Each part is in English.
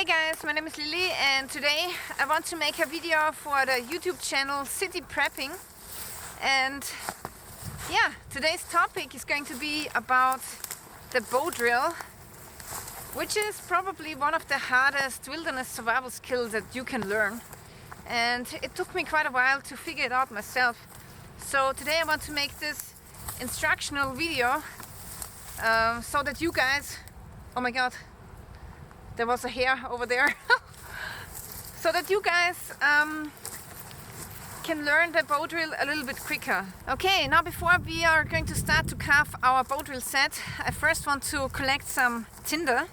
Hey guys, my name is Lilly and today I want to make a video for the YouTube channel City Prepping. And yeah, today's topic is going to be about the bow drill, which is probably one of the hardest wilderness survival skills that you can learn. And it took me quite a while to figure it out myself. So today I want to make this instructional video so that you guys, oh my god, there was a hair over there. So that you guys can learn the bow drill a little bit quicker. Okay, now before we are going to start to carve our bow drill set, I first want to collect some tinder.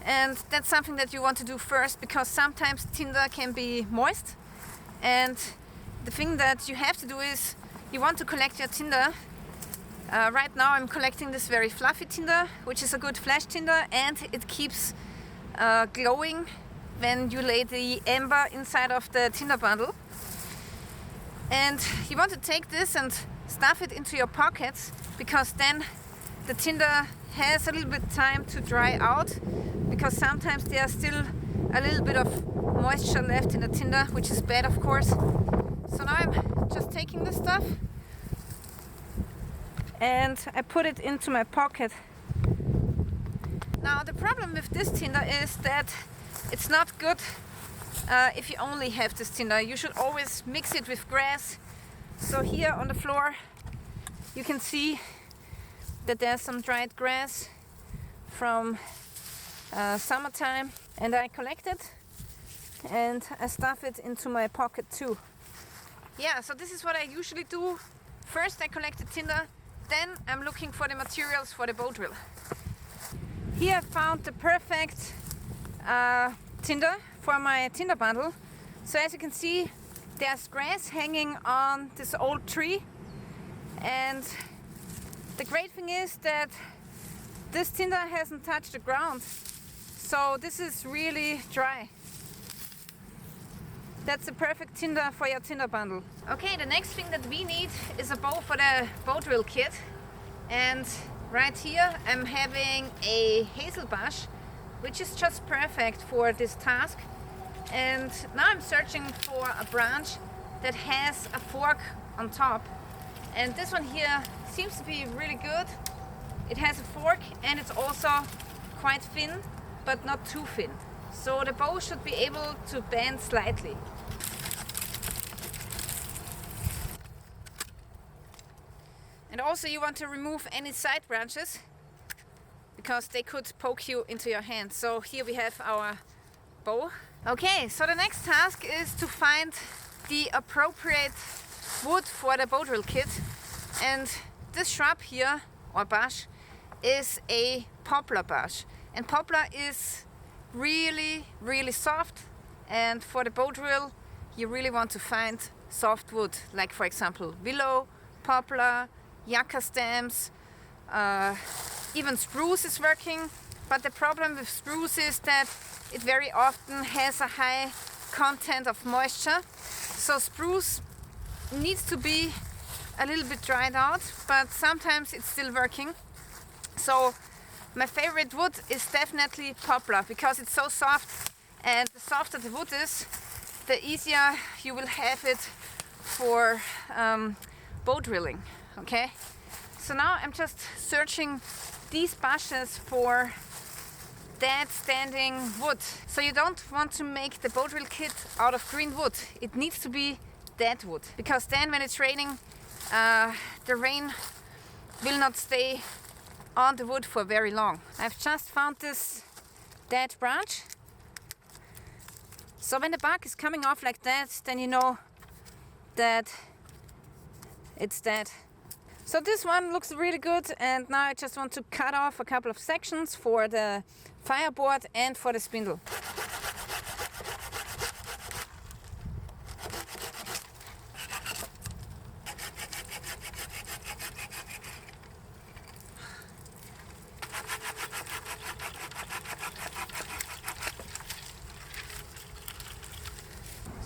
And that's something that you want to do first, because sometimes tinder can be moist. And the thing that you have to do is you want to collect your tinder. Right now I'm collecting this very fluffy tinder, which is a good flash tinder, and it keeps glowing when you lay the ember inside of the tinder bundle. And you want to take this and stuff it into your pockets, because then the tinder has a little bit time to dry out, because sometimes there's still a little bit of moisture left in the tinder, which is bad of course. So now I'm just taking this stuff and I put it into my pocket. Now the problem with this tinder is that it's not good if you only have this tinder. You should always mix it with grass. So here on the floor you can see that there's some dried grass from summertime, and I collect it and I stuff it into my pocket too. Yeah, so this is what I usually do. First I collect the tinder, then I'm looking for the materials for the bow drill. Here I found the perfect tinder for my tinder bundle. So as you can see, there's grass hanging on this old tree, and the great thing is that this tinder hasn't touched the ground, so this is really dry. That's the perfect tinder for your tinder bundle. Okay, the next thing that we need is a bow for the bow drill kit. And right here I'm having a hazel bush, which is just perfect for this task. And now I'm searching for a branch that has a fork on top. And this one here seems to be really good. It has a fork and it's also quite thin, but not too thin. So the bow should be able to bend slightly. And also you want to remove any side branches, because they could poke you into your hand. So here we have our bow. Okay, so the next task is to find the appropriate wood for the bow drill kit. And this shrub here, or bush, is a poplar bush. And poplar is really, really soft. And for the bow drill, you really want to find soft wood, like for example willow, poplar, yucca stems, even spruce is working. But the problem with spruce is that it very often has a high content of moisture. So spruce needs to be a little bit dried out, but sometimes it's still working. So my favorite wood is definitely poplar, because it's so soft, and the softer the wood is, the easier you will have it for bow drilling. Okay, so now I'm just searching these bushes for dead standing wood. So you don't want to make the bow drill kit out of green wood. It needs to be dead wood, because then when it's raining, the rain will not stay on the wood for very long. I've just found this dead branch. So when the bark is coming off like that, then you know that it's dead. So this one looks really good, and now I just want to cut off a couple of sections for the fireboard and for the spindle.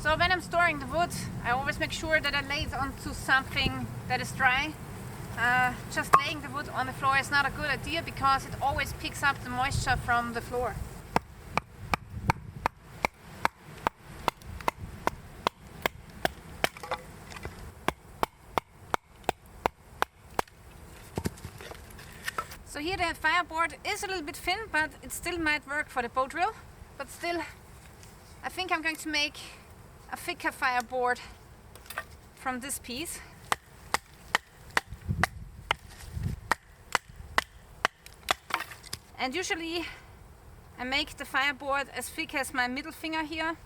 So when I'm storing the wood, I always make sure that I lay it onto something that is dry. Just laying the wood on the floor is not a good idea, because it always picks up the moisture from the floor. here the fireboard is a little bit thin, but it still might work for the bow drill. But still, I think I'm going to make a thicker fireboard from this piece. And usually I make the fireboard as thick as my middle finger here.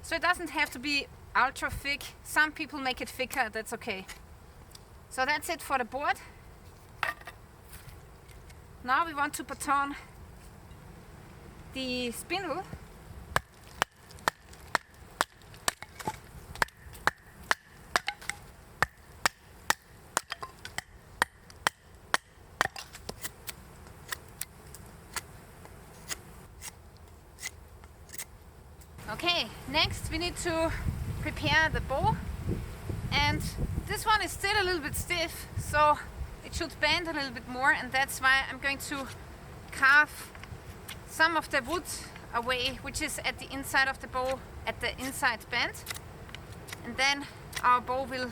So it doesn't have to be ultra thick. Some people make it thicker, that's okay. So that's it for the board. Now we want to put on the spindle. Okay, next we need to prepare the bow, and this one is still a little bit stiff, so it should bend a little bit more, and that's why I'm going to carve some of the wood away, which is at the inside of the bow, at the inside bend, and then our bow will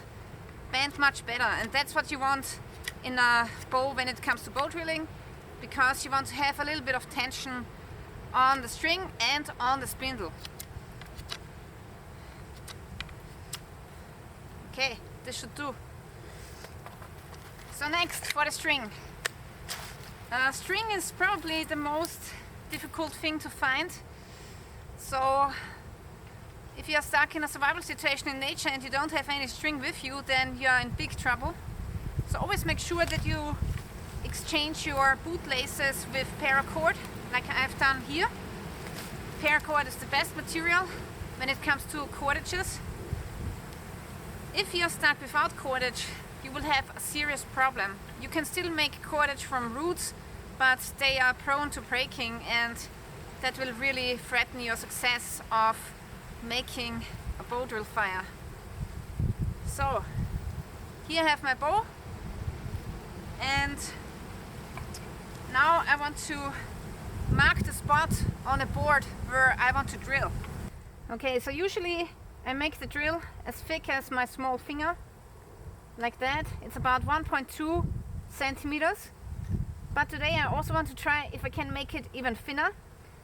bend much better. And that's what you want in a bow when it comes to bow drilling, because you want to have a little bit of tension on the string and on the spindle. Okay, this should do. So next for the string. String is probably the most difficult thing to find. So if you are stuck in a survival situation in nature and you don't have any string with you, then you are in big trouble. So always make sure that you exchange your boot laces with paracord, like I've done here. Paracord is the best material when it comes to cordages. If you're stuck without cordage, you will have a serious problem. You can still make cordage from roots, but they are prone to breaking, and that will really threaten your success of making a bow drill fire. So here I have my bow, and now I want to mark the spot on a board where I want to drill. Okay, so usually I make the drill as thick as my small finger, like that. It's about 1.2 centimeters. But today I also want to try if I can make it even thinner.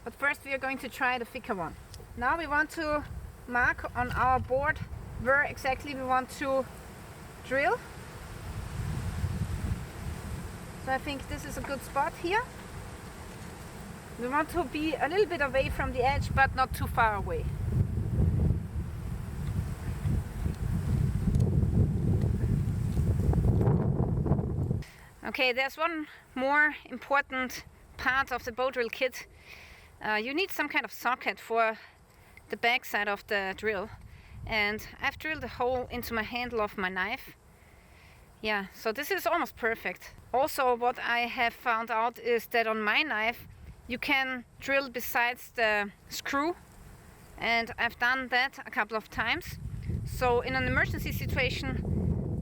But first we are going to try the thicker one. Now we want to mark on our board where exactly we want to drill. So I think this is a good spot here. We want to be a little bit away from the edge, but not too far away. Okay, there's one more important part of the bow drill kit. You need some kind of socket for the back side of the drill. And I've drilled a hole into my handle of my knife. Yeah, so this is almost perfect. Also, what I have found out is that on my knife you can drill besides the screw. And I've done that a couple of times. So in an emergency situation,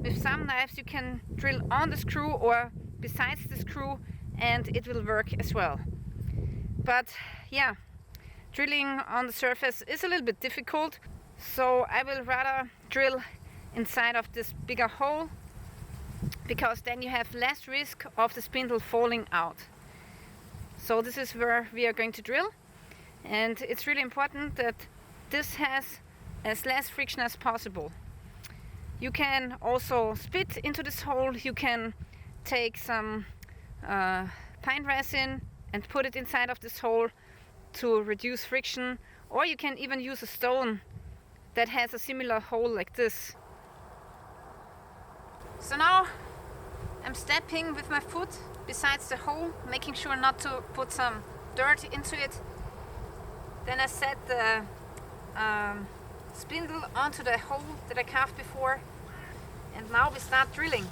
with some knives you can drill on the screw or besides the screw, and it will work as well. But yeah, drilling on the surface is a little bit difficult, so I will rather drill inside of this bigger hole, because then you have less risk of the spindle falling out. So this is where we are going to drill, and it's really important that this has as less friction as possible. You can also spit into this hole. You can take some pine resin and put it inside of this hole to reduce friction, or you can even use a stone that has a similar hole like this. So now I'm stepping with my foot besides the hole, making sure not to put some dirt into it. Then I set the spindle onto the hole that I carved before, and now we start drilling.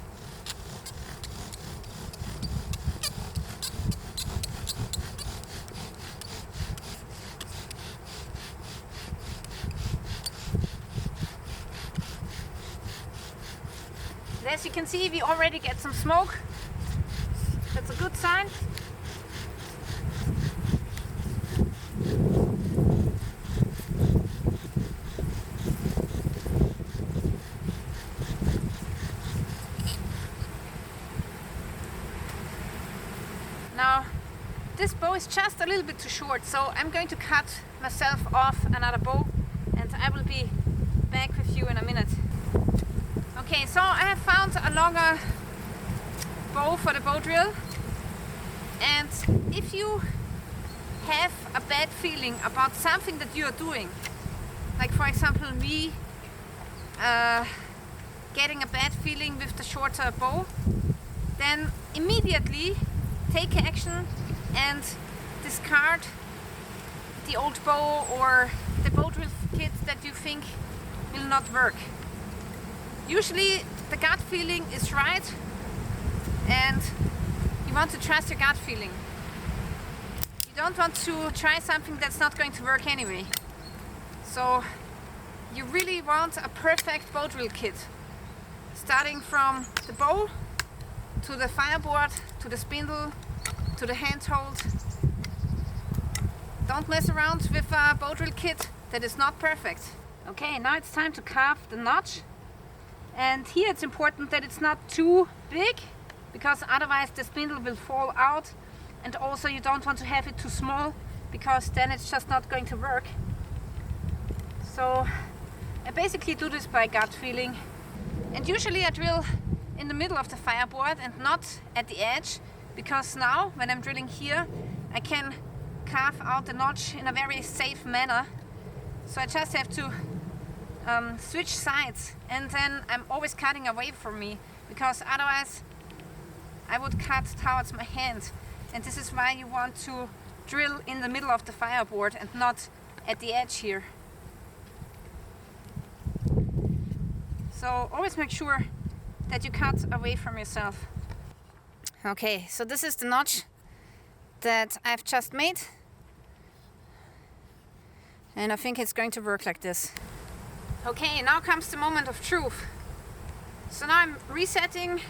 As you can see, we already get some smoke. That's a good sign. this bow is just a little bit too short, so I'm going to cut myself off another bow, and I will be back with you in a minute. Okay, so I have found a longer bow for the bow drill, and if you have a bad feeling about something that you are doing, like for example me getting a bad feeling with the shorter bow, then immediately take action and discard the old bow or the bow drill kit that you think will not work. Usually the gut feeling is right, and you want to trust your gut feeling. You don't want to try something that's not going to work anyway. So you really want a perfect bow drill kit, starting from the bow to the fireboard, to the spindle, to the handhold. Don't mess around with a bow drill kit that is not perfect. Okay, now it's time to carve the notch. And here it's important that it's not too big, because otherwise the spindle will fall out, and also you don't want to have it too small, because then it's just not going to work. So I basically do this by gut feeling, and usually I drill in the middle of the fireboard and not at the edge, because now when I'm drilling here I can carve out the notch in a very safe manner. So I just have to switch sides, and then I'm always cutting away from me, because otherwise I would cut towards my hand, and this is why you want to drill in the middle of the fireboard and not at the edge here. So always make sure that you cut away from yourself. Okay, so this is the notch that I've just made, and I think it's going to work like this. Okay, now comes the moment of truth. So now I'm resetting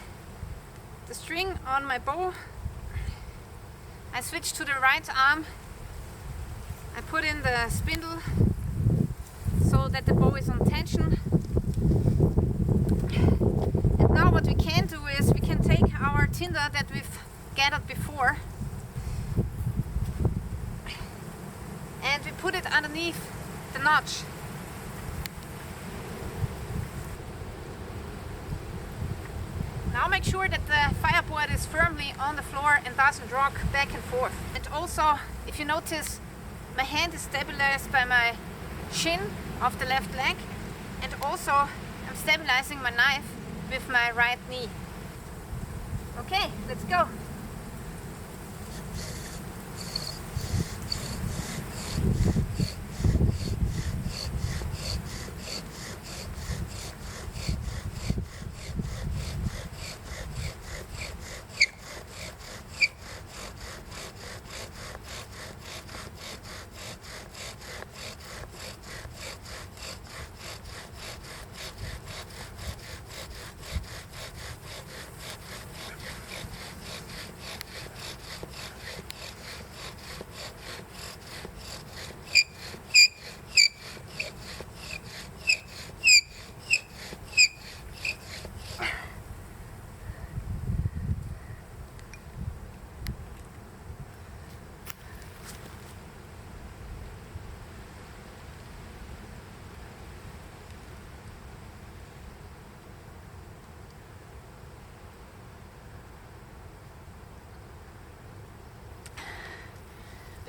the string on my bow. I switch to the right arm. I put in the spindle so that the bow is on tension. And now what we can do is we can take our tinder that we've gathered before and we put it underneath the notch. Now make sure that the fireboard is firmly on the floor and doesn't rock back and forth. And also, if you notice, my hand is stabilized by my shin of the left leg, and also I'm stabilizing my knife with my right knee. Okay, let's go.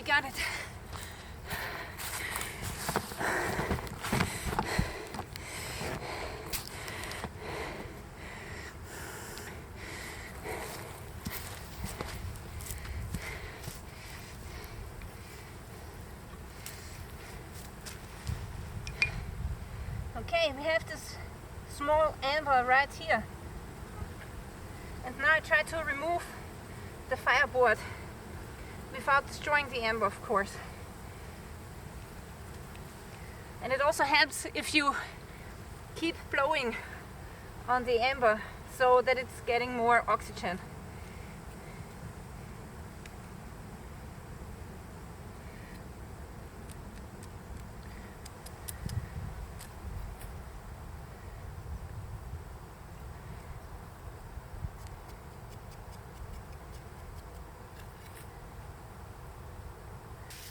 Got it. Okay, we have this small anvil right here. And now I try to remove the fireboard without destroying the amber, of course. And it also helps if you keep blowing on the amber so that it's getting more oxygen.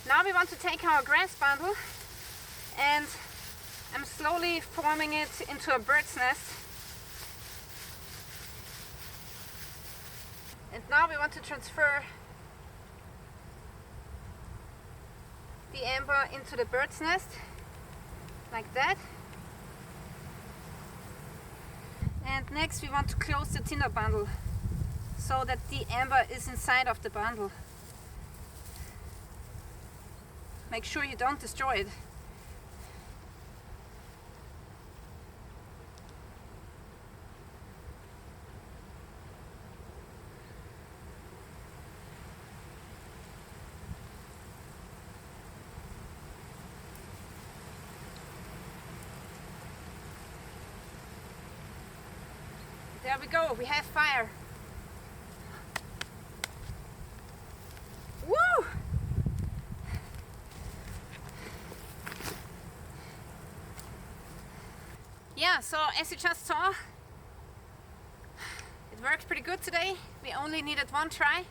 Now we want to take our grass bundle, and I'm slowly forming it into a bird's nest. And now we want to transfer the amber into the bird's nest, like that. And next we want to close the tinder bundle so that the amber is inside of the bundle. Make sure you don't destroy it. There we go, we have fire. Woo! Yeah, so as you just saw, it worked pretty good today. We only needed one try,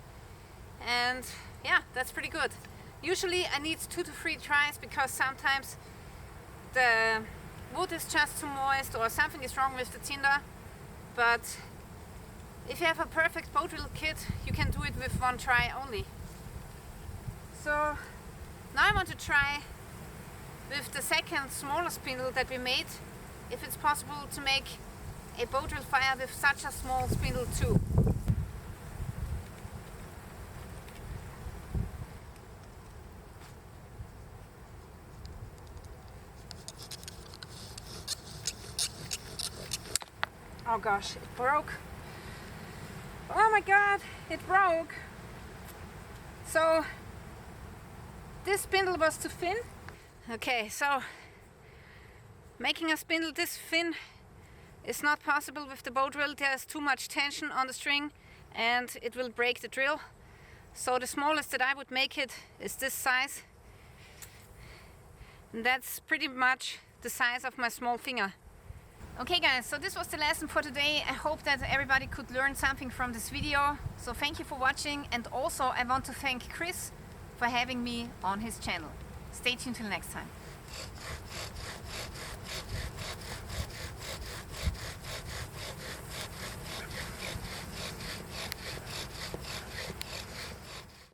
and yeah, that's pretty good. Usually I need 2 to 3 tries because sometimes the wood is just too moist or something is wrong with the tinder. But if you have a perfect bow drill kit, you can do it with 1 try only. So now I want to try with the second smaller spindle that we made, if it's possible to make a bow drill fire with such a small spindle too. Oh gosh, it broke. Oh my god, it broke. So this spindle was too thin. Okay, so making a spindle this thin is not possible with the bow drill. There's too much tension on the string and it will break the drill. So the smallest that I would make it is this size. And that's pretty much the size of my small finger. Okay guys, so this was the lesson for today. I hope that everybody could learn something from this video. So thank you for watching, and also I want to thank Chris for having me on his channel. Stay tuned till next time.